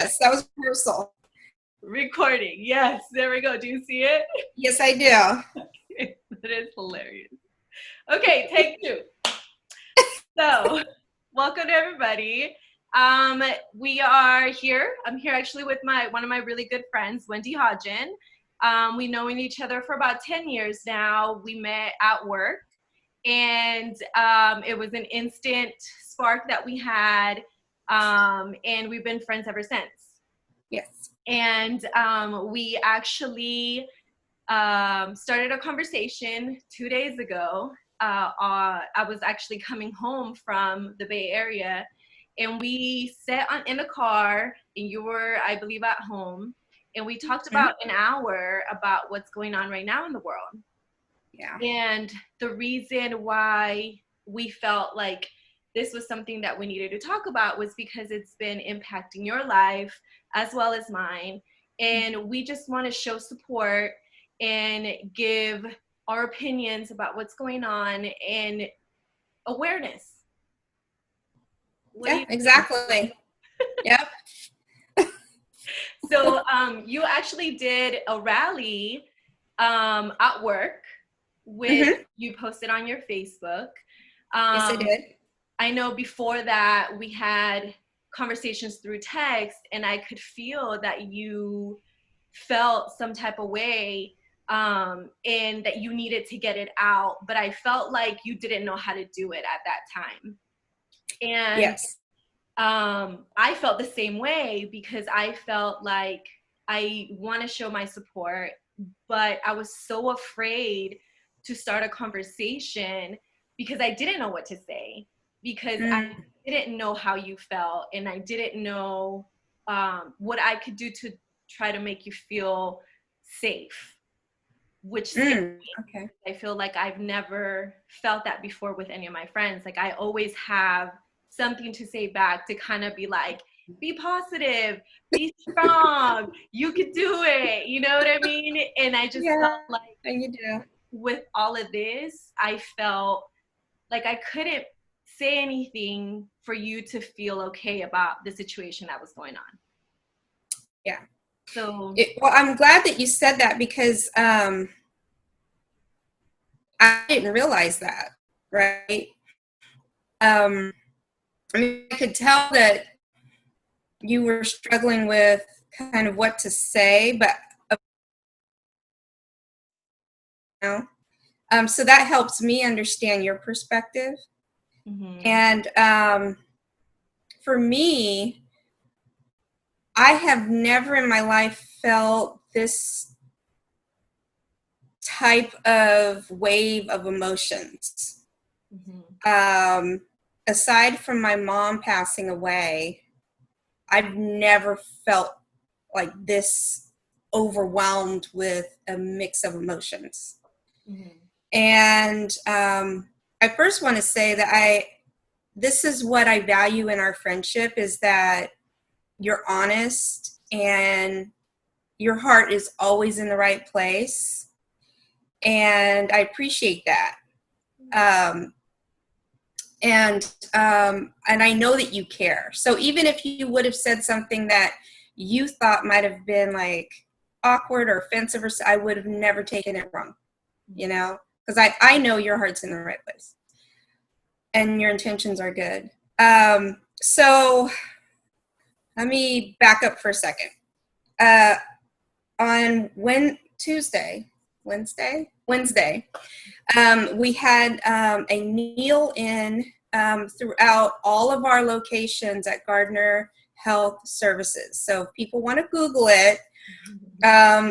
this. That was rehearsal. Recording. Yes, there we go. Do you see it? Yes, I do. That is hilarious. Okay, take 2. So, welcome to everybody. We are here. I'm here actually with one of my really good friends, Wendy Hodgen. We've known each other for about 10 years now. We met at work, and it was an instant spark that we had, and we've been friends ever since. Yes. And we actually started a conversation 2 days ago. I was actually coming home from the Bay Area, and we sat in a car, and you were, I believe, at home, and we talked about an hour about what's going on right now in the world. Yeah. And the reason why we felt like this was something that we needed to talk about was because it's been impacting your life as well as mine. And we just want to show support and give our opinions about what's going on and awareness. Yeah, exactly. Yep. So you actually did a rally at work, which you posted on your Facebook. Yes, I did. I know before that we had conversations through text, and I could feel that you felt some type of way, and that you needed to get it out, but I felt like you didn't know how to do it at that time. And yes. I felt the same way, because I felt like I want to show my support, but I was so afraid to start a conversation because I didn't know what to say, because I didn't know how you felt, and I didn't know what I could do to try to make you feel safe, which scared me. Okay. I feel like I've never felt that before with any of my friends. Like, I always have something to say back to kind of be like, be positive, be strong, you could do it, you know what I mean? And I just felt like you do. with all of this, I felt like I couldn't say anything for you to feel okay about the situation that was going on. Yeah. So well, I'm glad that you said that, because I didn't realize that, right? I mean, I could tell that you were struggling with kind of what to say, but so that helps me understand your perspective. And for me, I have never in my life felt this type of wave of emotions. Aside from my mom passing away, I've never felt like this overwhelmed with a mix of emotions. And I first want to say that this is what I value in our friendship, is that you're honest and your heart is always in the right place. And I appreciate that. And I know that you care. So even if you would have said something that you thought might have been like awkward or offensive, or I would have never taken it wrong, because I know your heart's in the right place and your intentions are good. So let me back up for a second. On Wednesday, we had a kneel-in throughout all of our locations at Gardner Health Services. So if people want to Google it,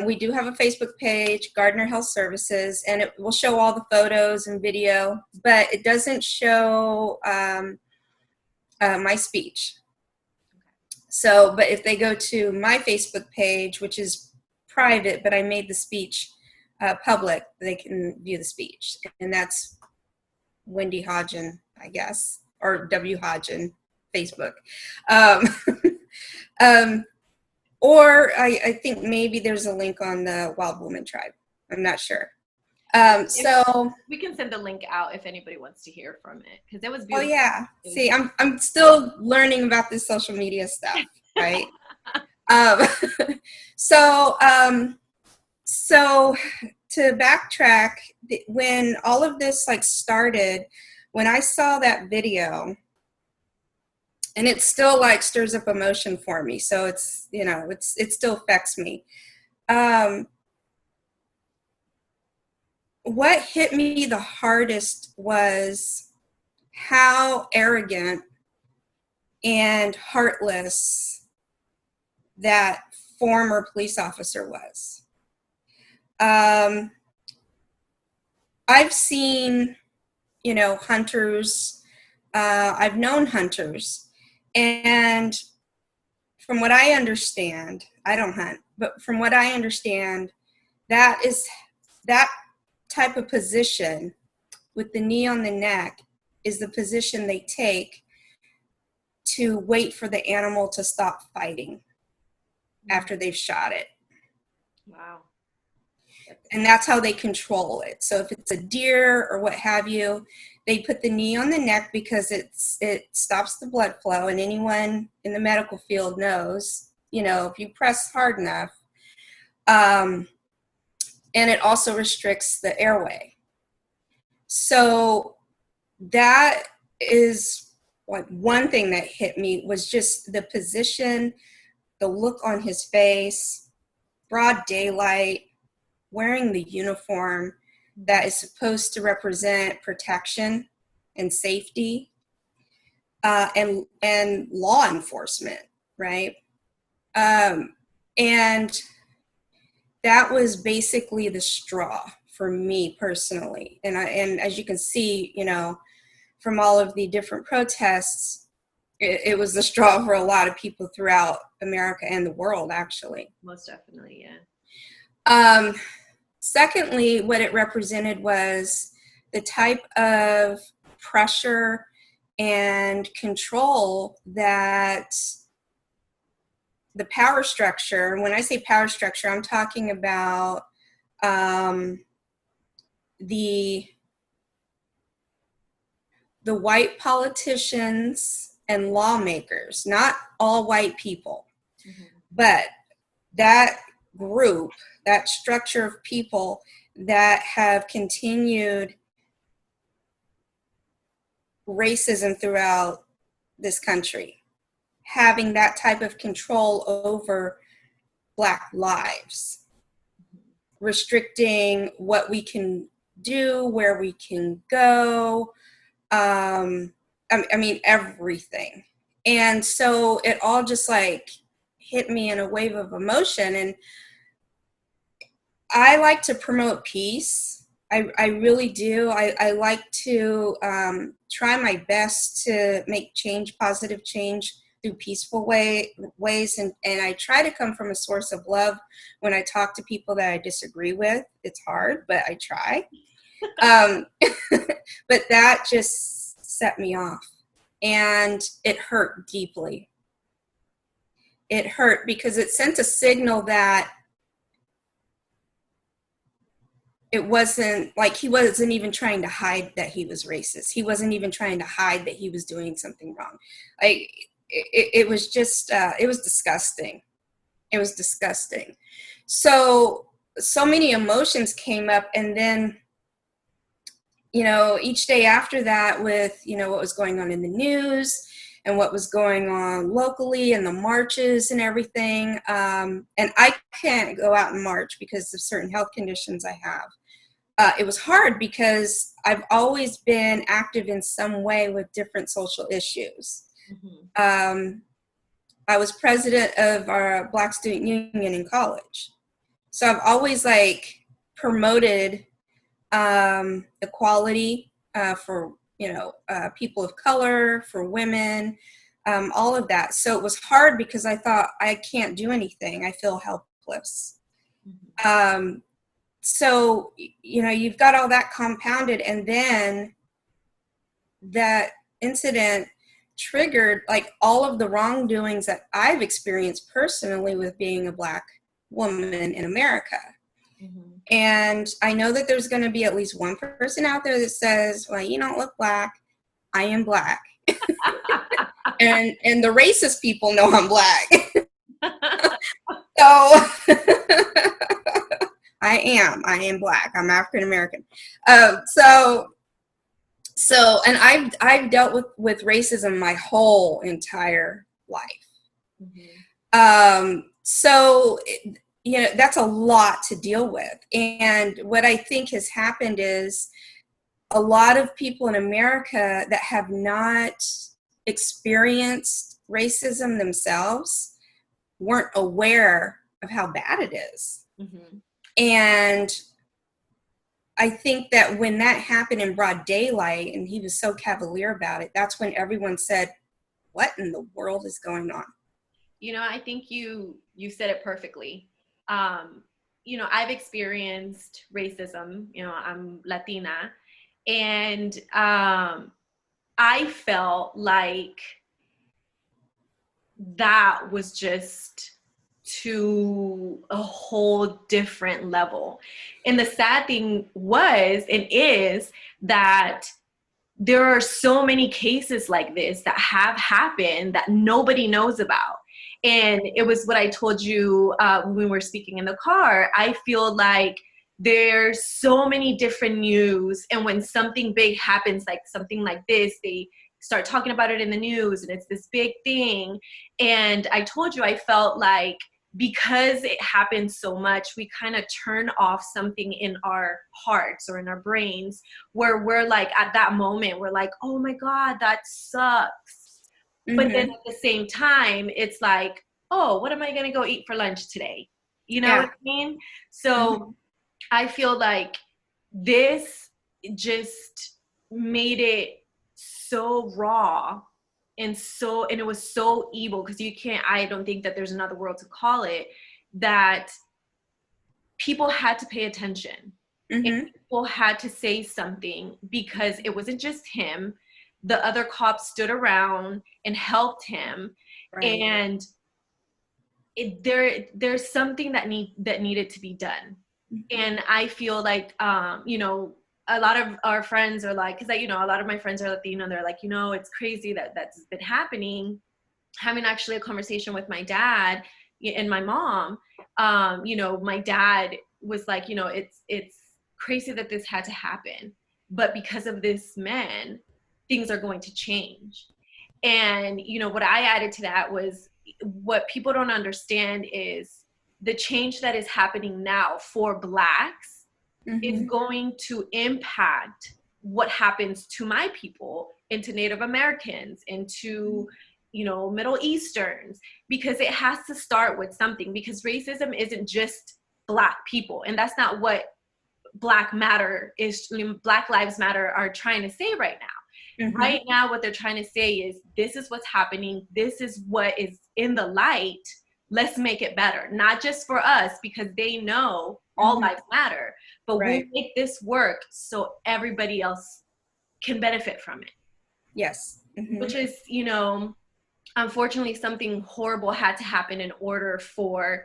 we do have a Facebook page, Gardner Health Services, and it will show all the photos and video, but it doesn't show my speech. So, but if they go to my Facebook page, which is private, but I made the speech public, they can view the speech. And that's Wendy Hodgen, I guess, or W. Hodgen, Facebook. Or I think maybe there's a link on the Wild Woman Tribe. I'm not sure. So we can send the link out if anybody wants to hear from it, because it was beautiful. Oh yeah. See, I'm still learning about this social media stuff, right? Um, so, so to backtrack, when all of this like started, when I saw that video, and it still like stirs up emotion for me. So it's, you know, it still affects me. What hit me the hardest was how arrogant and heartless that former police officer was. I've seen, you know, hunters, I've known hunters, and from what I understand, I don't hunt, but from what I understand, that type of position with the knee on the neck is the position they take to wait for the animal to stop fighting after they've shot it. Wow. And that's how they control it. So if it's a deer or what have you, they put the knee on the neck because it stops the blood flow. And anyone in the medical field knows, you know, if you press hard enough, and it also restricts the airway. So that is like one thing that hit me was just the position, the look on his face, broad daylight, wearing the uniform that is supposed to represent protection and safety, and law enforcement, right? And that was basically the straw for me personally. And as you can see, you know, from all of the different protests, it was the straw for a lot of people throughout America and the world, actually. Most definitely, yeah. Secondly, what it represented was the type of pressure and control that the power structure, when I say power structure, I'm talking about the white politicians and lawmakers, not all white people, but that group, that structure of people that have continued racism throughout this country, having that type of control over Black lives, restricting what we can do, where we can go, I mean, everything. And so it all just like hit me in a wave of emotion. And I like to promote peace. I really do. I like to try my best to make change, positive change through peaceful ways. And I try to come from a source of love when I talk to people that I disagree with. It's hard, but I try. But that just set me off. And it hurt deeply. It hurt because it sent a signal that it wasn't like he wasn't even trying to hide that he was racist. He wasn't even trying to hide that he was doing something wrong. Like it was just, it was disgusting. It was disgusting. So many emotions came up, and then, you know, each day after that with, you know, what was going on in the news and what was going on locally and the marches and everything. And I can't go out and march because of certain health conditions I have. It was hard because I've always been active in some way with different social issues. I was president of our Black Student Union in college. So I've always like promoted equality for, you know, people of color, for women, all of that. So it was hard because I thought I can't do anything. I feel helpless. So, you know, you've got all that compounded, and then that incident triggered like all of the wrongdoings that I've experienced personally with being a Black woman in America. And I know that there's going to be at least one person out there that says, well, you don't look Black. I am Black. and the racist people know I'm Black. So I am Black. I'm African American. So and I've dealt with racism my whole entire life. So that's a lot to deal with. And what I think has happened is a lot of people in America that have not experienced racism themselves weren't aware of how bad it is. And I think that when that happened in broad daylight and he was so cavalier about it, that's when everyone said, what in the world is going on? I think you said it perfectly. I've experienced racism. I'm Latina, and I felt like that was just to a whole different level. And the sad thing was and is that there are so many cases like this that have happened that nobody knows about. And it was what I told you when we were speaking in the car. I feel like there's so many different news, and when something big happens, like something like this, they start talking about it in the news, and it's this big thing. And I told you I felt like because it happens so much, we kind of turn off something in our hearts or in our brains where we're like, at that moment, we're like, oh my God, that sucks. But then at the same time, it's like, oh, what am I going to go eat for lunch today? You know what I mean? So I feel like this just made it so raw and it was so evil, because I don't think that there's another word to call it, that people had to pay attention. And people had to say something, because it wasn't just him. The other cops stood around and helped him. Right. And there's something that needed to be done. And I feel like, a lot of our friends are like, because a lot of my friends are Latino, and they're like, it's crazy that's been happening. Having actually a conversation with my dad and my mom, my dad was like, it's crazy that this had to happen, but because of this man, things are going to change. And what I added to that was, what people don't understand is the change that is happening now for Blacks is going to impact what happens to my people, into Native Americans, into Middle Easterns, because it has to start with something, because racism isn't just Black people, and that's not what Black Lives Matter are trying to say right now. Right now, what they're trying to say is, this is what's happening, this is what is in the light, let's make it better, not just for us, because they know all lives matter, but we'll make this work so everybody else can benefit from it. Yes. Which is, unfortunately, something horrible had to happen in order for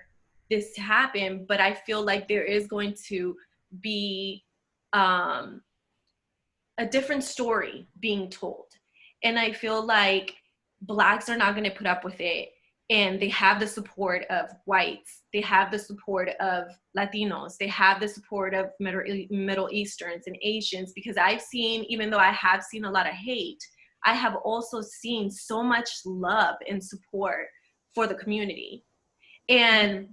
this to happen. But I feel like there is going to be a different story being told. And I feel like Blacks are not going to put up with it. And they have the support of whites. They have the support of Latinos. They have the support of Middle Easterns and Asians, because I've seen, even though I have seen a lot of hate, I have also seen so much love and support for the community. And,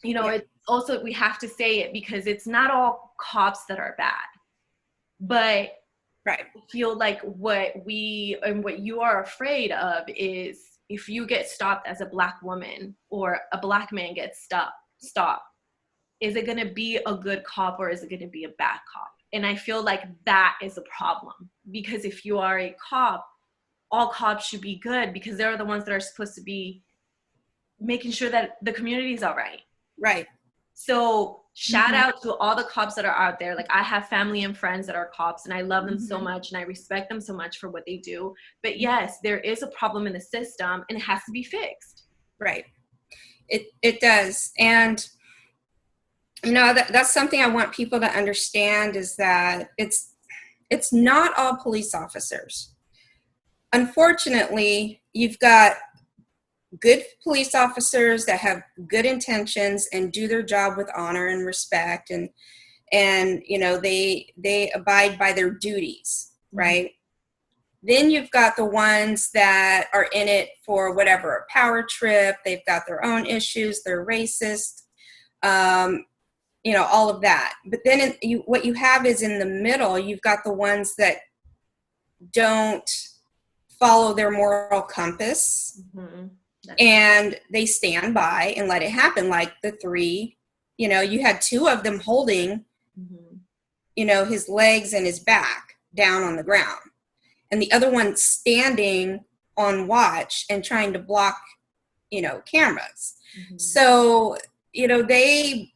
it's also, we have to say it, because it's not all cops that are bad. But I feel like what you are afraid of is, if you get stopped as a Black woman or a Black man gets stopped, is it going to be a good cop or is it going to be a bad cop? And I feel like that is a problem, because if you are a cop, all cops should be good, because they're the ones that are supposed to be making sure that the community is all right. Right. So shout out to all the cops that are out there. Like, I have family and friends that are cops, and I love them so much, and I respect them so much for what they do. But yes, there is a problem in the system, and it has to be fixed. Right. It does. And, that's something I want people to understand, is that it's not all police officers. Unfortunately, you've got good police officers that have good intentions and do their job with honor and respect, and you know, they abide by their duties, right? Then you've got the ones that are in it for whatever, a power trip, they've got their own issues, they're racist, you know, all of that. But then what you have is in the middle, you've got the ones that don't follow their moral compass, and they stand by and let it happen. Like the three, you know, you had two of them holding, you know, his legs and his back down on the ground, and the other one standing on watch and trying to block, you know, cameras. So, you know, they,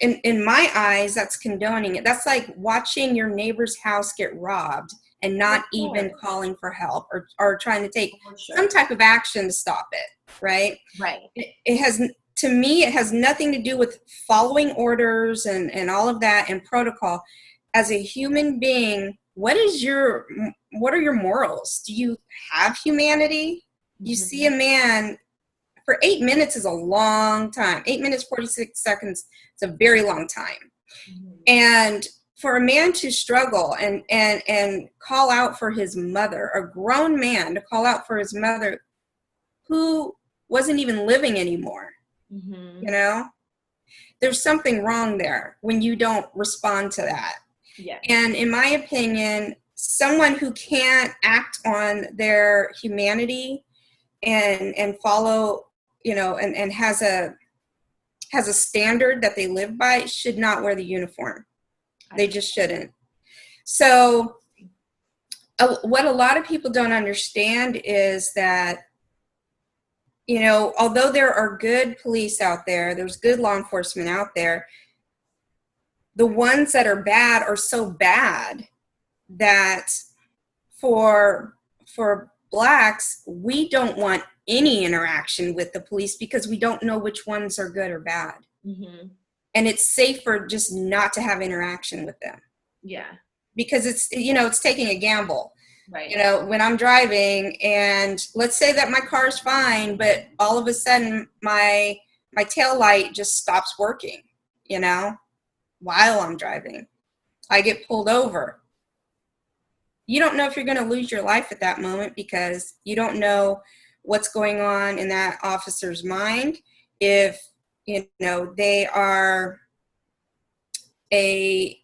in my eyes, that's condoning it. That's like watching your neighbor's house get robbed and not even calling for help, or trying to take some type of action to stop it, right? Right. It has, to me, it has nothing to do with following orders and all of that and protocol. As a human being, what are your morals? Do you have humanity? You see a man for 8 minutes is a long time. 8 minutes, 46 seconds is a very long time. And for a man to struggle and call out for his mother, a grown man to call out for his mother who wasn't even living anymore, you know, there's something wrong there when you don't respond to that. And in my opinion, someone who can't act on their humanity and follow, you know, and has a standard that they live by should not wear the uniform. They just shouldn't. So what a lot of people don't understand is that, you know, although there are good police out there, there's good law enforcement out there, the ones that are bad are so bad that for Blacks, we don't want any interaction with the police because we don't know which ones are good or bad. And it's safer just not to have interaction with them. Because it's, you know, it's taking a gamble. You know, when I'm driving and let's say that my car's fine, but all of a sudden my tail light just stops working, you know, while I'm driving. I get pulled over. You don't know if you're going to lose your life at that moment because you don't know what's going on in that officer's mind. If, you know, they are a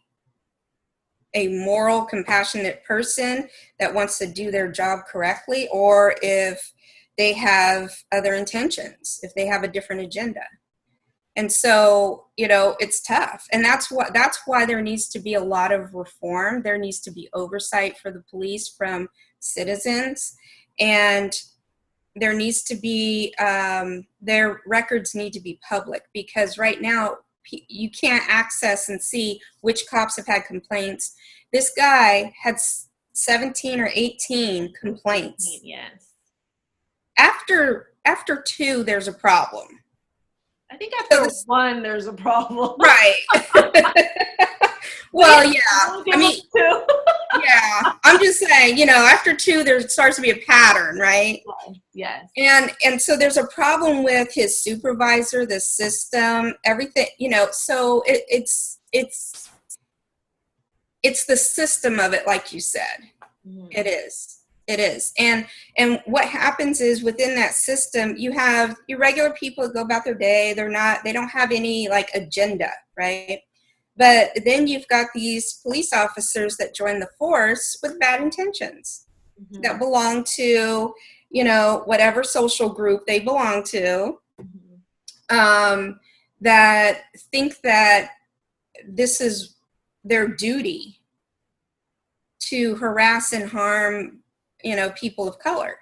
moral, compassionate person that wants to do their job correctly, or if they have other intentions, if they have a different agenda. And so, you know, it's tough. And that's why there needs to be a lot of reform. There needs to be oversight for the police from citizens. And there needs to be, their records need to be public, because right now you can't access and see which cops have had complaints. This guy had 17 or 18 complaints. After 2, there's a problem. I think after 1, there's a problem. Right. Well, yeah. I mean, yeah. I'm just saying, you know, after 2, there starts to be a pattern, right? Yes. And so there's a problem with his supervisor, the system, everything, you know. So it's the system of it, like you said. It is. It is. And what happens is within that system, you have your regular people that go about their day. They don't have any like agenda, right? But then you've got these police officers that join the force with bad intentions that belong to, you know, whatever social group they belong to, that think that this is their duty to harass and harm, you know, people of color.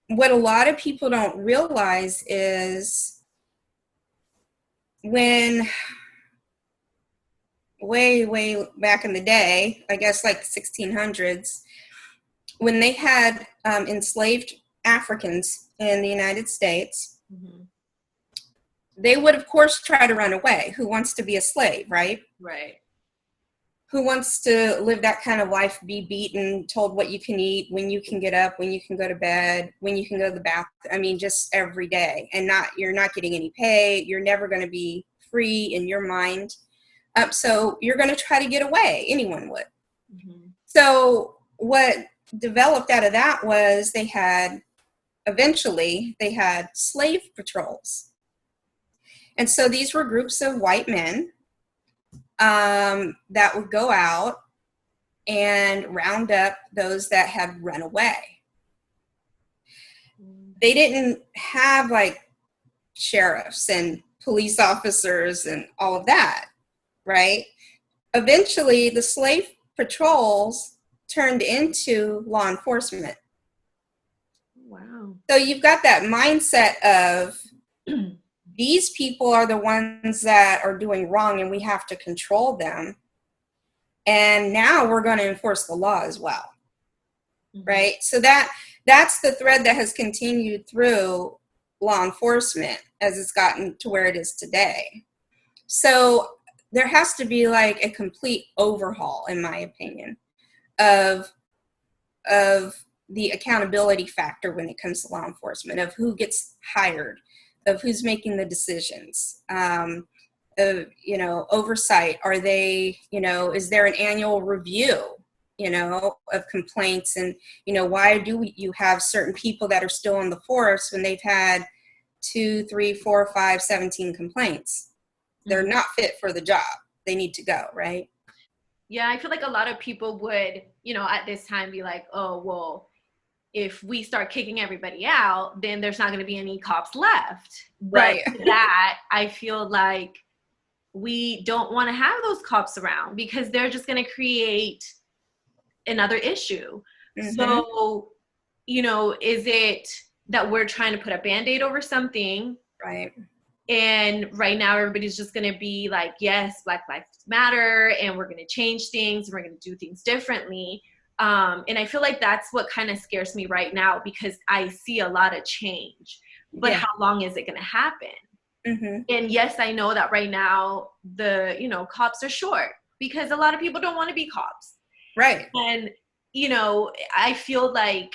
What a lot of people don't realize is when way back in the day, I guess like 1600s, when they had enslaved Africans in the United States, they would of course try to run away. Who wants to be a slave, right? who wants to live that kind of life, be beaten, told what you can eat, when you can get up, when you can go to bed, when you can go to the bath? I mean, just every day, and you're not getting any pay. You're never going to be free in your mind. So you're going to try to get away. Anyone would. Mm-hmm. So what developed out of that was eventually they had slave patrols. And so these were groups of white men that would go out and round up those that had run away. They didn't have like sheriffs and police officers and all of that, right? Eventually, the slave patrols turned into law enforcement. Wow. So you've got that mindset of these people are the ones that are doing wrong and we have to control them. And now we're going to enforce the law as well. Mm-hmm. Right? So that's the thread that has continued through law enforcement as it's gotten to where it is today. So there has to be like a complete overhaul, in my opinion, of the accountability factor when it comes to law enforcement, of who gets hired, of who's making the decisions, of, oversight. Are they, is there an annual review, of complaints? And, why do you have certain people that are still on the force when they've had 2, 3, 4, 5, 17 complaints? They're not fit for the job. They need to go, right? Yeah, I feel like a lot of people would, at this time be like, oh, well, if we start kicking everybody out, then there's not going to be any cops left. Right. But that, I feel like we don't want to have those cops around because they're just going to create another issue. Mm-hmm. So, is it that we're trying to put a Band-Aid over something? Right. And right now everybody's just going to be like, yes, Black Lives Matter, and we're going to change things, and we're going to do things differently. And I feel like that's what kind of scares me right now because I see a lot of change. But how long is it going to happen? Mm-hmm. And yes, I know that right now the, cops are short because a lot of people don't want to be cops. Right. And, I feel like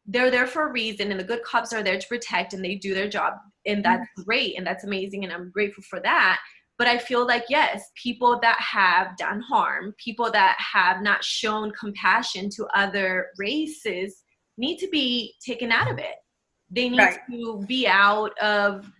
they're there for a reason, and the good cops are there to protect, and they do their job, and that's great, and that's amazing, and I'm grateful for that. But I feel like, yes, people that have done harm, people that have not shown compassion to other races need to be taken out of it. They need to be out of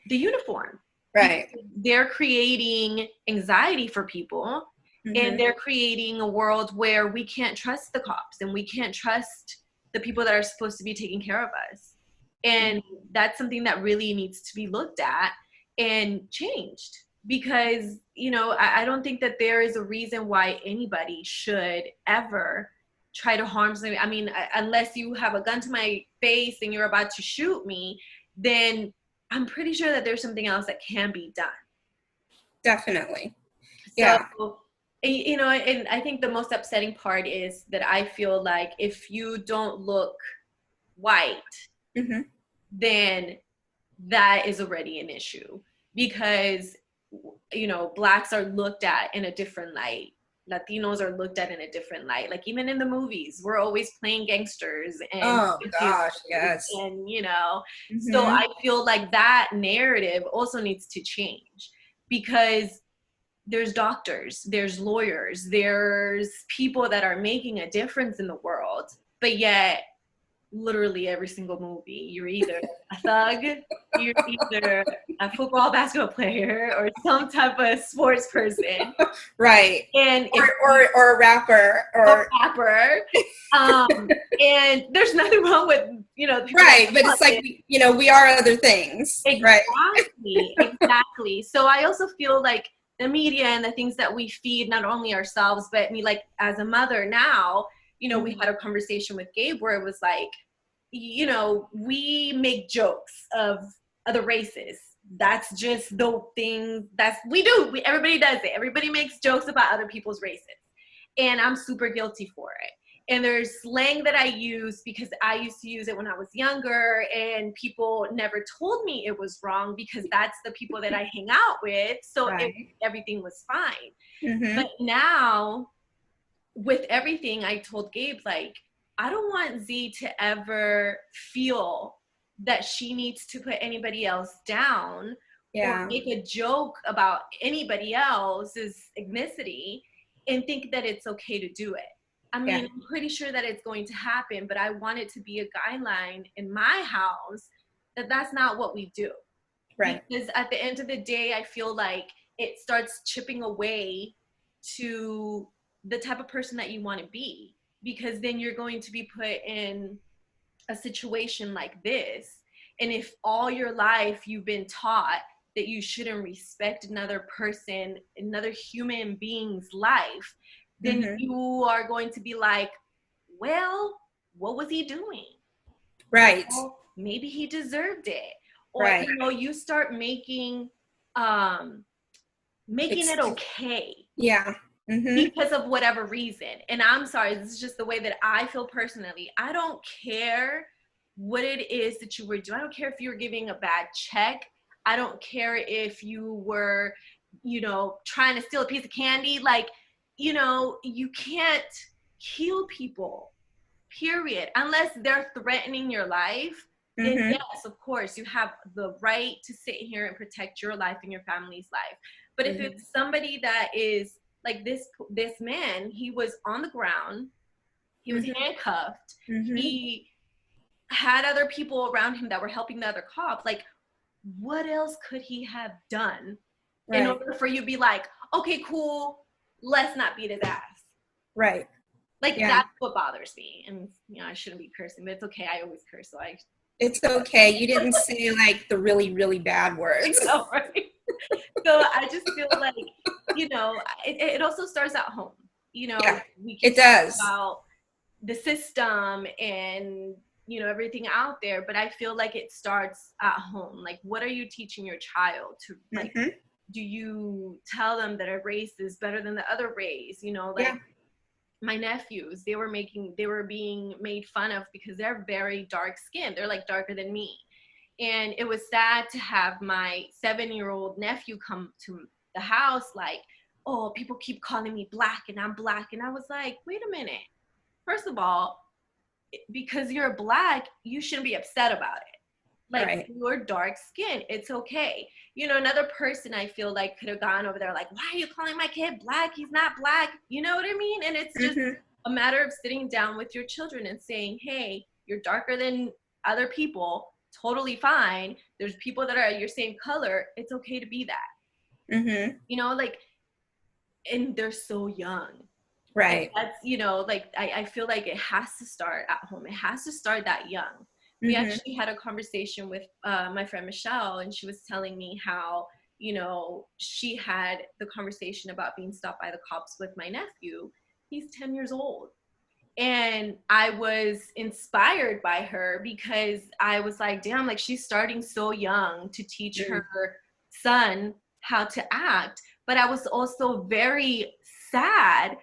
the uniform. Right. They're creating anxiety for people, and they're creating a world where we can't trust the cops, and we can't trust the people that are supposed to be taking care of us. And that's something that really needs to be looked at and changed because, I don't think that there is a reason why anybody should ever try to harm somebody. I mean, unless you have a gun to my face and you're about to shoot me, then I'm pretty sure that there's something else that can be done. Definitely. Yeah. So, and I think the most upsetting part is that I feel like if you don't look white, then that is already an issue because, Blacks are looked at in a different light. Latinos are looked at in a different light. Like even in the movies, we're always playing gangsters and yes. And so I feel like that narrative also needs to change because there's doctors, there's lawyers, there's people that are making a difference in the world, but yet literally every single movie, you're either a thug, you're either a football, basketball player, or some type of sports person. Right. And or a rapper. Or a rapper. And there's nothing wrong with, right, but it's like, we are other things. Exactly, right? Exactly. So I also feel like the media and the things that we feed not only ourselves, but me, like as a mother now, we had a conversation with Gabe where it was like, we make jokes of other races. That's just the thing we do. Everybody does it. Everybody makes jokes about other people's races. And I'm super guilty for it. And there's slang that I use because I used to use it when I was younger, and people never told me it was wrong because that's the people that I hang out with. So everything was fine. Mm-hmm. But now with everything, I told Gabe, like, I don't want Z to ever feel that she needs to put anybody else down or make a joke about anybody else's ethnicity and think that it's okay to do it. I mean, I'm pretty sure that it's going to happen, but I want it to be a guideline in my house that that's not what we do. Right. Because at the end of the day, I feel like it starts chipping away to the type of person that you want to be, because then you're going to be put in a situation like this. And if all your life you've been taught that you shouldn't respect another person, another human being's life, then you are going to be like, well, what was he doing? Right. Well, maybe he deserved it. Or, you know, you start making it okay. Yeah. Mm-hmm. Because of whatever reason. And I'm sorry, this is just the way that I feel personally. I don't care what it is that you were doing. I don't care if you were giving a bad check. I don't care if you were, you know, trying to steal a piece of candy. Like, you know, you can't kill people, period. Unless they're threatening your life, then yes, of course, you have the right to sit here and protect your life and your family's life. But if it's somebody that is like this man, he was on the ground, he was handcuffed, he had other people around him that were helping the other cops. Like, what else could he have done in order for you to be like, okay, cool, let's not beat his ass? Right. Like, that's what bothers me. And, you know, I shouldn't be cursing, but it's okay. I always curse, so it's okay. You didn't say like the really, really bad words. No, right? So I just feel like, you know, it also starts at home. You know, we can talk about the system and, you know, everything out there, but I feel like it starts at home. Like, what are you teaching your child to, like, do you tell them that a race is better than the other race? You know, like my nephews, they were being made fun of because they're very dark skinned. They're like darker than me. And it was sad to have my 7-year-old nephew come to the house like, oh, people keep calling me black and I'm black. And I was like, wait a minute. First of all, because you're black, you shouldn't be upset about it. Like, you're dark skin, it's okay. You know, another person I feel like could have gone over there like, why are you calling my kid black? He's not black. You know what I mean? And it's just a matter of sitting down with your children and saying, hey, you're darker than other people. Totally fine. There's people that are your same color. It's okay to be that. You know, like, and they're so young. Right. Like, that's, you know, like, I feel like it has to start at home. It has to start that young. We actually had a conversation with my friend Michelle, and she was telling me how, you know, she had the conversation about being stopped by the cops with my nephew. He's 10 years old. And I was inspired by her because I was like, damn, like, she's starting so young to teach her son how to act. But I was also very sad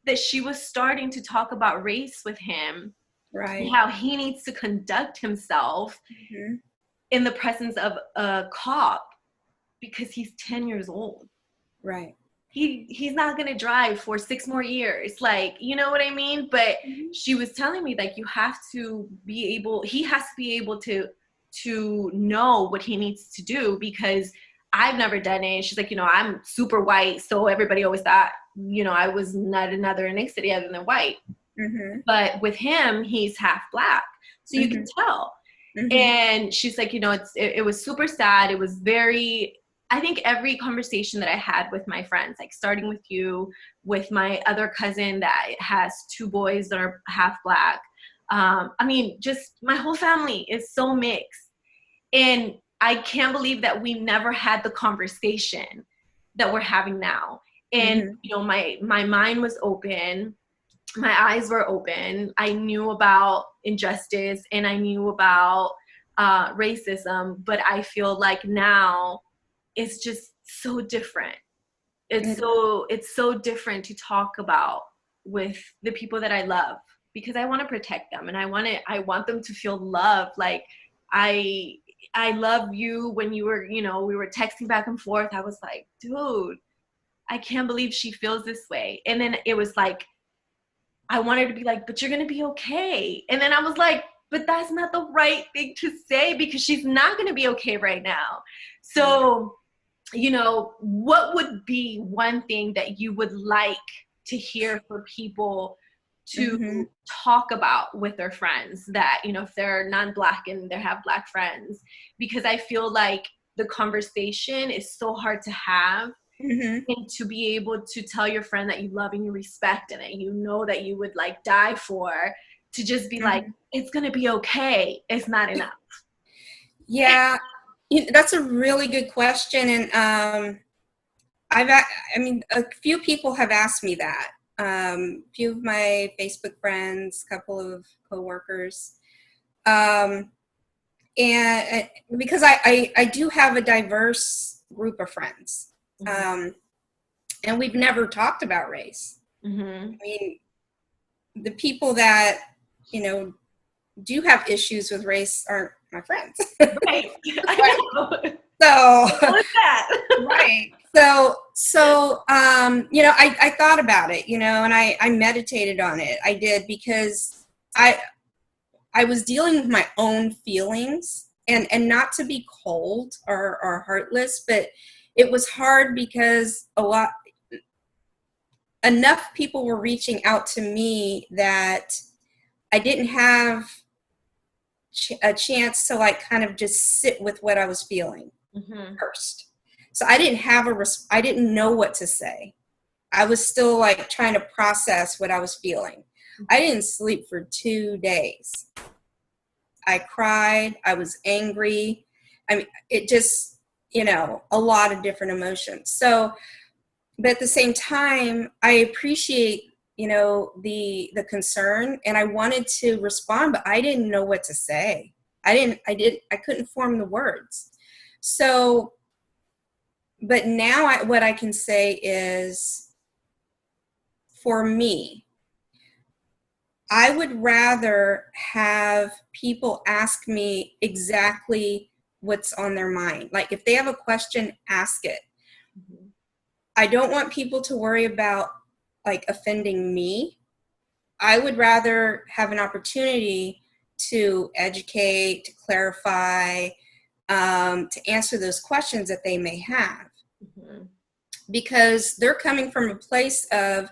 that she was starting to talk about race with him. Right. How he needs to conduct himself in the presence of a cop because he's 10 years old. Right. He's not going to drive for 6 more years. Like, you know what I mean? But she was telling me, like, he has to be able to know what he needs to do because I've never done it. She's like, you know, I'm super white. So everybody always thought, you know, I was not another ethnicity other than white. But with him, he's half black. So you can tell. And she's like, you know, it was super sad. It was very, I think every conversation that I had with my friends, like starting with you, with my other cousin that has 2 boys that are half black. I mean, just my whole family is so mixed. And I can't believe that we never had the conversation that we're having now. And, you know, my mind was open. My eyes were open. I knew about injustice and I knew about racism, but I feel like now it's just so different. It's so different to talk about with the people that I love. because I want to protect them, and I want them to feel love. Like I love you. When you were, you know, we were texting back and forth, I was like, dude, I can't believe she feels this way. And then it was like, I wanted to be like, but you're going to be okay. And then I was like, but that's not the right thing to say, because she's not going to be okay right now. So, you know, what would be one thing that you would like to hear for people to talk about with their friends, that, you know, if they're non-Black and they have Black friends? Because I feel like the conversation is so hard to have. And to be able to tell your friend that you love and you respect and that you know that you would like die for, to just be like, it's going to be okay, it's not enough. Yeah, that's a really good question. And I mean, a few people have asked me that. A few of my Facebook friends, a couple of coworkers. And because I do have a diverse group of friends. And we've never talked about race. I mean, the people that, you know, do have issues with race aren't my friends. Right. I know. So, what is that? right. So, you know, I thought about it, you know, and I meditated on it. I did, because I was dealing with my own feelings, and not to be cold or heartless, but it was hard because enough people were reaching out to me that I didn't have a chance to like kind of just sit with what I was feeling first. So I didn't have I didn't know what to say. I was still like trying to process what I was feeling. I didn't sleep for 2 days. I cried. I was angry. I mean, it just, you know, a lot of different emotions. So, but at the same time, I appreciate, you know, the concern, and I wanted to respond, but I didn't know what to say. I couldn't form the words. So, but now what I can say is, for me, I would rather have people ask me exactly what's on their mind. Like if they have a question, ask it. I don't want people to worry about like offending me. I would rather have an opportunity to educate, to clarify, to answer those questions that they may have. Because they're coming from a place of,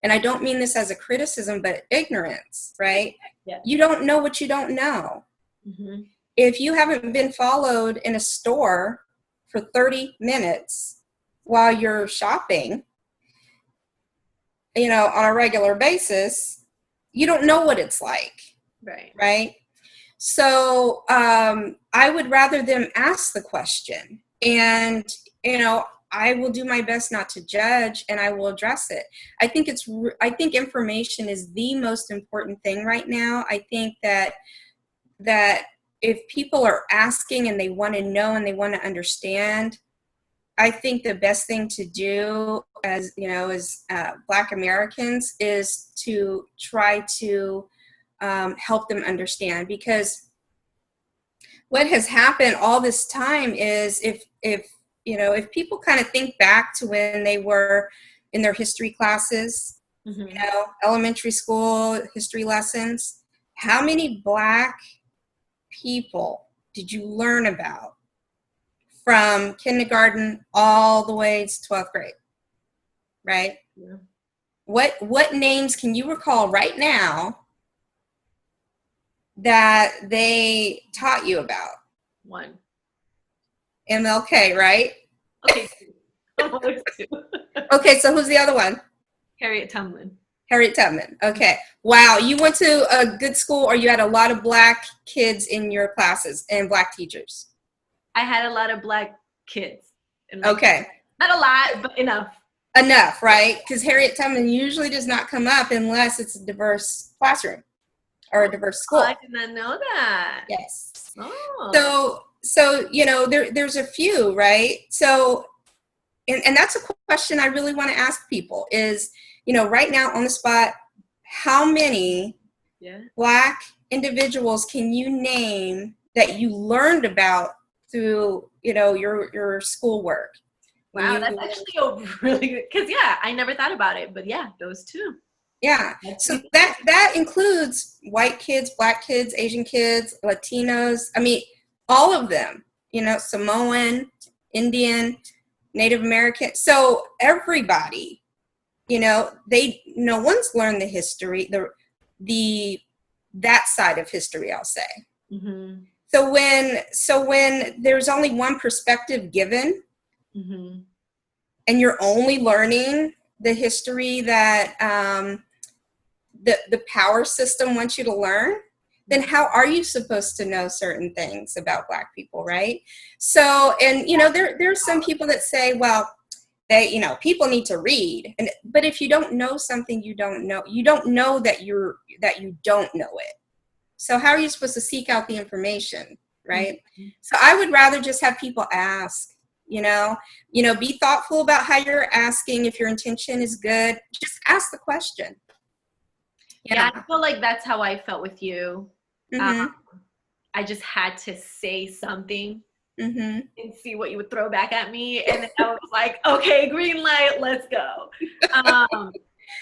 and I don't mean this as a criticism, but ignorance, right? Yeah. You don't know what you don't know. If you haven't been followed in a store for 30 minutes while you're shopping, you know, on a regular basis, you don't know what it's like. Right. So I would rather them ask the question, and, you know, I will do my best not to judge, and I will address it. I think information is the most important thing right now. I think that if people are asking and they want to know and they want to understand, I think the best thing to do, as you know, as Black Americans, is to try to help them understand. Because what has happened all this time is, if you know, if people kind of think back to when they were in their history classes, you know, elementary school history lessons, how many Black people did you learn about from kindergarten all the way to 12th grade? Right? Yeah. What names can you recall right now that they taught you about? One. MLK, right? Okay. Okay, so who's the other one? Harriet Tubman. Harriet Tubman. Okay. Wow, you went to a good school, or you had a lot of Black kids in your classes and Black teachers? I had a lot of Black kids. Okay. Not a lot, but enough. Enough, right? Because Harriet Tubman usually does not come up unless it's a diverse classroom or a diverse school. Oh, I did not know that. Yes. Oh. So you know, there's a few, right? So, and that's a question I really want to ask people is, you know, right now on the spot, how many Yeah. Black individuals can you name that you learned about through, your schoolwork? When Wow, that's you actually a really good, because yeah, I never thought about it, but yeah, those two. Yeah. That's So two. that includes white kids, black kids, Asian kids, Latinos. I mean, all of them, Samoan, Indian, Native American. So everybody, no one's learned the history, the that side of history, I'll say. Mm-hmm. So when there's only one perspective given, Mm-hmm. and you're only learning the history that the power system wants you to learn, then how are you supposed to know certain things about Black people, right? So, and there's some people that say, well, people need to read, but if you don't know something, you don't know that you don't know it. So how are you supposed to seek out the information, right? Mm-hmm. So I would rather just have people ask, be thoughtful about how you're asking. If your intention is good, just ask the question. Yeah, Yeah. I feel like that's how I felt with you. Mhm. I just had to say something Mhm. and see what you would throw back at me. And then I was like, okay, green light, let's go.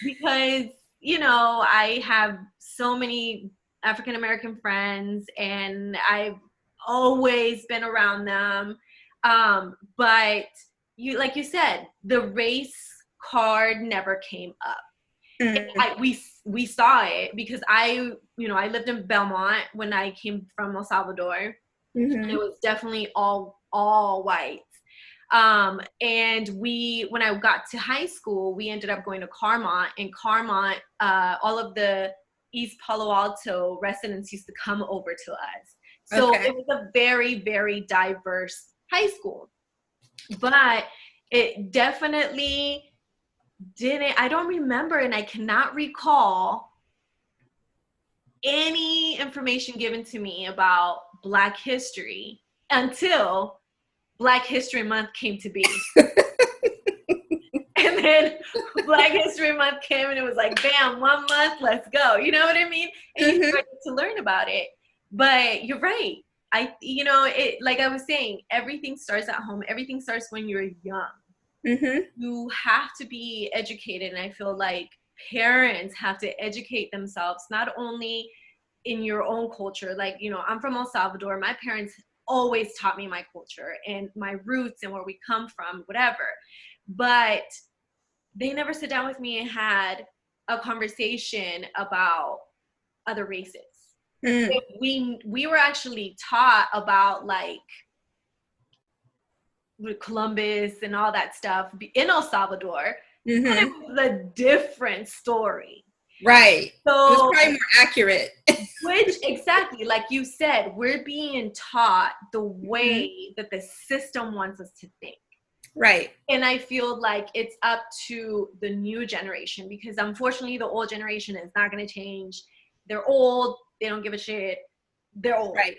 Because, I have so many African American friends and I've always been around them. But like you said, the race card never came up. Mhm. We saw it because I lived in Belmont when I came from El Salvador. And it Mhm. was definitely all white. And when I got to high school, we ended up going to Carmont, and Carmont, all of the East Palo Alto residents used to come over to us. So Okay. it was a very, very diverse high school, but it definitely I don't remember, and I cannot recall any information given to me about Black history until Black History Month came to be. And then Black History Month came and it was like, bam, 1 month, let's go. You know what I mean? And you Mhm. started to learn about it. But you're right. Like I was saying, everything starts at home. Everything starts when you're young. Mhm. You have to be educated. And I feel like parents have to educate themselves, not only in your own culture. Like, I'm from El Salvador. My parents always taught me my culture and my roots and where we come from, whatever. But they never sit down with me and had a conversation about other races. Mhm. We were actually taught about like Columbus and all that stuff in El Salvador, but it Mhm. was a different story. Right. It was So, probably more accurate. which exactly, like you said, we're being taught the Mhm. way that the system wants us to think. Right. And I feel like it's up to the new generation, because unfortunately the old generation is not going to change. They're old. They don't give a shit. They're old. Right.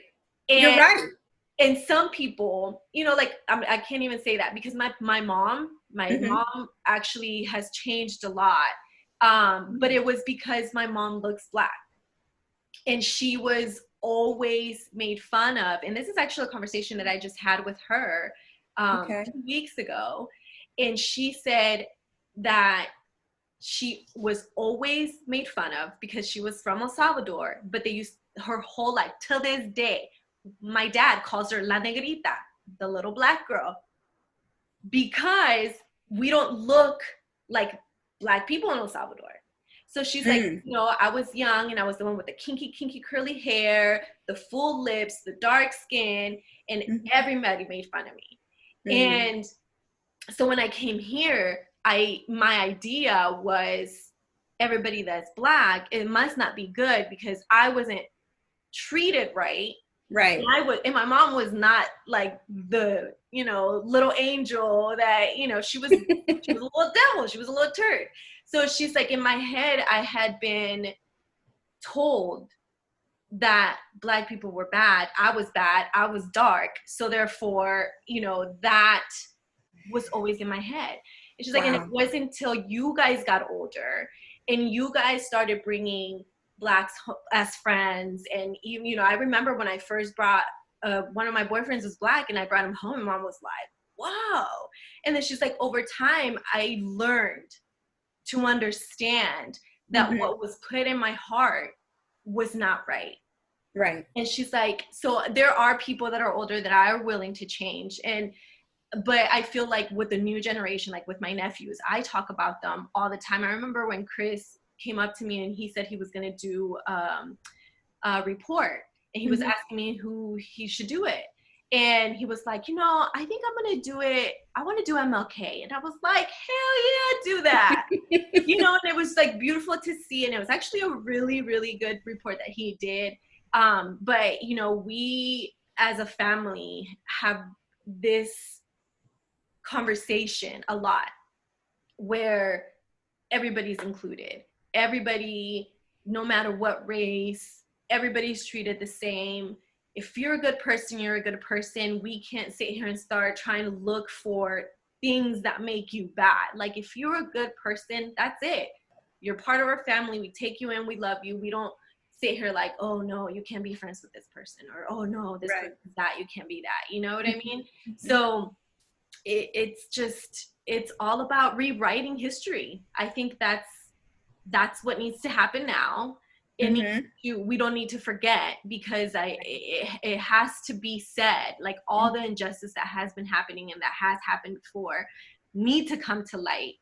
You're And right. some people, like I can't even say that because my mom Mhm. actually has changed a lot. But it was because my mom looks Black, and she was always made fun of. And this is actually a conversation that I just had with her Okay. 2 weeks ago. And she said that she was always made fun of because she was from El Salvador, but they used her whole life till this day. My dad calls her La Negrita, the little Black girl, because we don't look like Black people in El Salvador. So she's like, Mm. I was young and I was the one with the kinky curly hair, the full lips, the dark skin, and Mhm. everybody made fun of me. Mm. And so when I came here, my idea was everybody that's Black, it must not be good because I wasn't treated right. Right. And my mom was not like the, little angel that, she was a little devil. She was a little turd. So she's like, in my head, I had been told that Black people were bad. I was bad. I was dark. So therefore, that was always in my head. And she's like, and it Wow. wasn't until you guys got older and you guys started bringing Blacks as friends. And even, you know, I remember when I first brought one of my boyfriends was Black, and I brought him home, and Mom was like, wow. And then she's like, over time, I learned to understand that what was put in my heart was not right. Right. And she's like, so there are people that are older that are willing to change. But I feel like with the new generation, like with my nephews, I talk about them all the time. I remember when Chris came up to me and he said he was going to do a report, and he was asking me who he should do it. And he was like, you know, I think I'm going to do it. I want to do MLK. And I was like, hell yeah, do that. You know, and it was like beautiful to see. And it was actually a really, really good report that he did. But, you know, we as a family have this conversation a lot where everybody's included. Everybody, no matter what race, everybody's treated the same. If you're a good person, you're a good person. We can't sit here and start trying to look for things that make you bad. Like, if you're a good person, that's it. You're part of our family. We take you in. We love you. We don't sit here like, oh no, you can't be friends with this person, or oh no, this person's that, you can't be that. You know what I mean? So it's all about rewriting history. I think that's what needs to happen now. We don't need to forget, because it has to be said, like all the injustice that has been happening and that has happened before need to come to light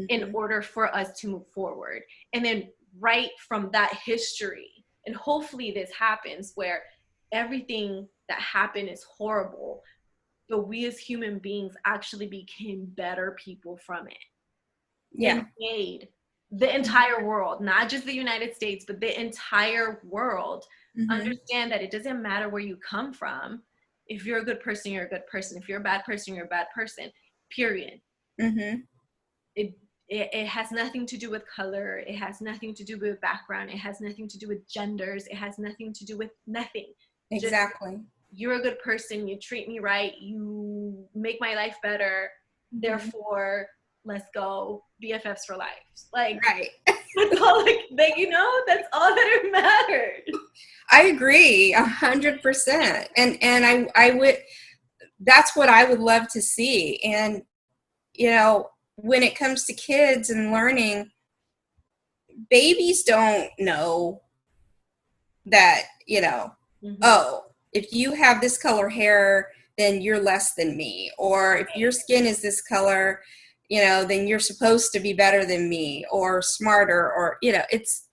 in order for us to move forward. And then right from that history, and hopefully this happens where everything that happened is horrible, but we as human beings actually became better people from it. Yeah. And made the entire world, not just the United States, but the entire world understand that it doesn't matter where you come from. If you're a good person, you're a good person. If you're a bad person, you're a bad person, period. It has nothing to do with color. It has nothing to do with background. It has nothing to do with genders. It has nothing to do with nothing. Exactly. Just, you're a good person. You treat me right. You make my life better. Therefore, let's go BFFs for life. Like, right. That's all, like, you know, that's all that it matters. I agree 100%. And I would, that's what I would love to see. And, you know, when it comes to kids and learning, babies don't know that, you know, oh, if you have this color hair, then you're less than me. Or if your skin is this color, you know, then you're supposed to be better than me or smarter, or, you know, it's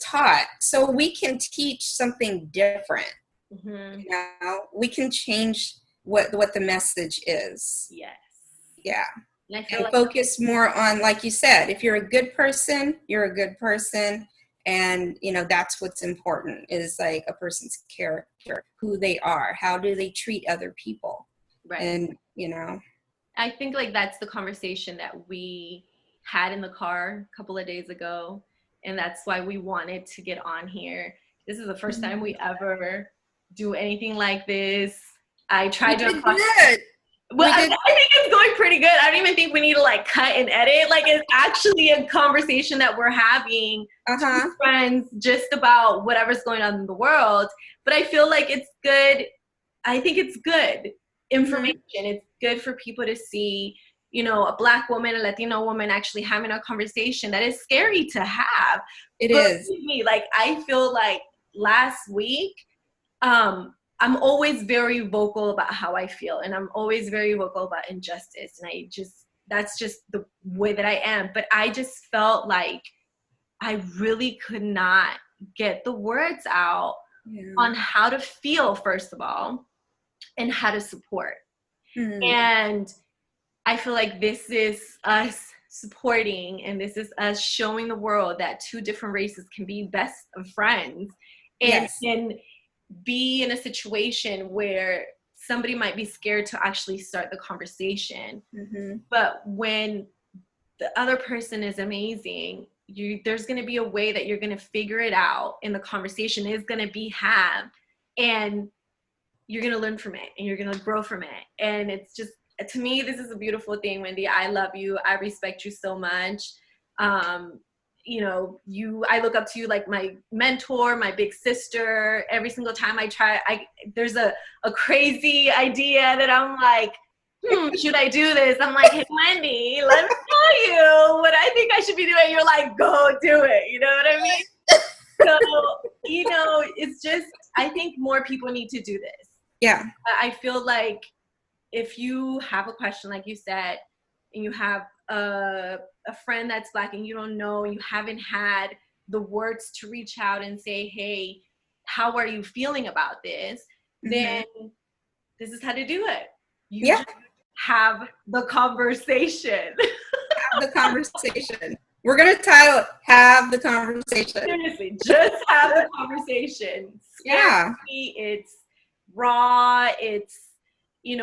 taught. So we can teach something different. You know, we can change what the message is. Yes. Yeah. And focus more on, like you said, if you're a good person, you're a good person. And, you know, that's what's important, is like a person's character, who they are, how do they treat other people. Right. And, you know, I think like that's the conversation that we had in the car a couple of days ago. And that's why we wanted to get on here. This is the first time we ever do anything like this. I tried to. Well, I think it's going pretty good. I don't even think we need to like cut and edit. Like, it's actually a conversation that we're having with friends just about whatever's going on in the world. But I feel like it's good. I think it's good information. It's good for people to see, you know, a Black woman, a Latino woman actually having a conversation that is scary to have. It is. Me, like, I feel like last week, I'm always very vocal about how I feel, and I'm always very vocal about injustice. And that's just the way that I am. But I just felt like I really could not get the words out on how to feel, first of all, and how to support. And I feel like this is us supporting, and this is us showing the world that two different races can be best of friends, and can be in a situation where somebody might be scared to actually start the conversation. But when the other person is amazing, there's going to be a way that you're going to figure it out, and the conversation is going to be had, and you're going to learn from it, and you're going to grow from it. And it's just, to me, this is a beautiful thing, Wendy. I love you. I respect you so much. I look up to you like my mentor, my big sister. Every single time there's a crazy idea that I'm like, should I do this? I'm like, hey, Wendy, let me tell you what I think I should be doing. You're like, go do it. You know what I mean? So, it's just, I think more people need to do this. Yeah. I feel like if you have a question, like you said, and you have a friend that's Black and you don't know, you haven't had the words to reach out and say, hey, how are you feeling about this? Then this is how to do it. You just have the conversation. Have the conversation. We're going to title it, Have the Conversation. Seriously, just have the conversation. Scary, it's raw, it's, you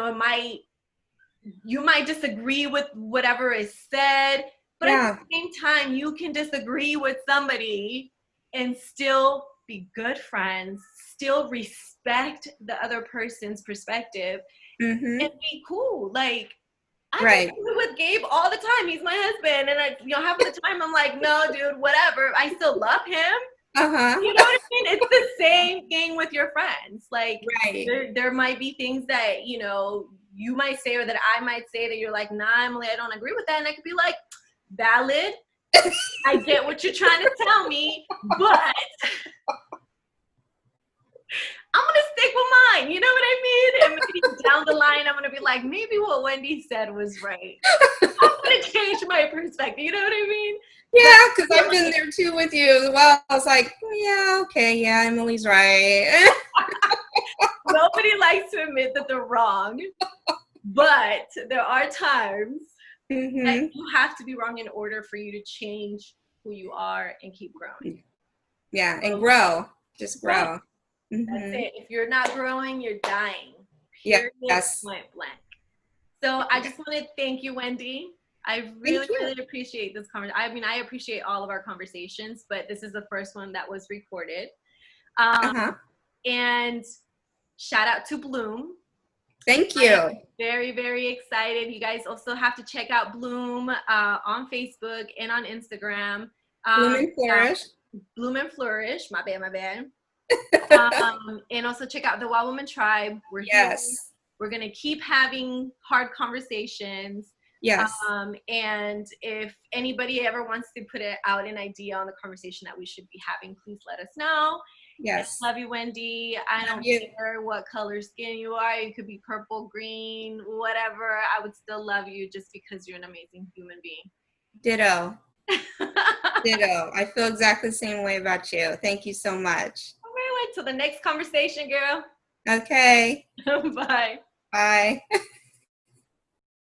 might disagree with whatever is said, but at the same time, you can disagree with somebody and still be good friends, still respect the other person's perspective, and be cool. Like, I disagree with Gabe all the time. He's my husband. And half of the time I'm like, no, dude, whatever. I still love him. You know what I mean? It's the same thing with your friends. Like, there might be things that, you might say or that I might say that you're like, nah, Emily, I don't agree with that. And I could be like, valid. I get what you're trying to tell me, but I'm going to stick with mine. You know what I mean? And maybe down the line, I'm going to be like, maybe what Wendy said was right. I'm going to change my perspective. You know what I mean? Yeah, because I've been there too with you as well. I was like, Emily's right. Nobody likes to admit that they're wrong, but there are times that you have to be wrong in order for you to change who you are and keep growing. Yeah, and grow. Just grow. That's it. If you're not growing, you're dying. Period. Point blank. So I just want to thank you, Wendy. I really appreciate this conversation. I mean, I appreciate all of our conversations, but this is the first one that was recorded. And shout out to Bloom. Thank you. I'm very, very excited. You guys also have to check out Bloom on Facebook and on Instagram. Bloom and Flourish. Bloom and Flourish. My bad. And also check out the Wild Woman Tribe. We're here. We're going to keep having hard conversations. Yes. And if anybody ever wants to put out an idea on the conversation that we should be having, please let us know. Yes. Love you, Wendy. I don't care what color skin you are. You could be purple, green, whatever. I would still love you just because you're an amazing human being. Ditto. Ditto. I feel exactly the same way about you. Thank you so much. All right, till the next conversation, girl. Okay. Bye. Bye.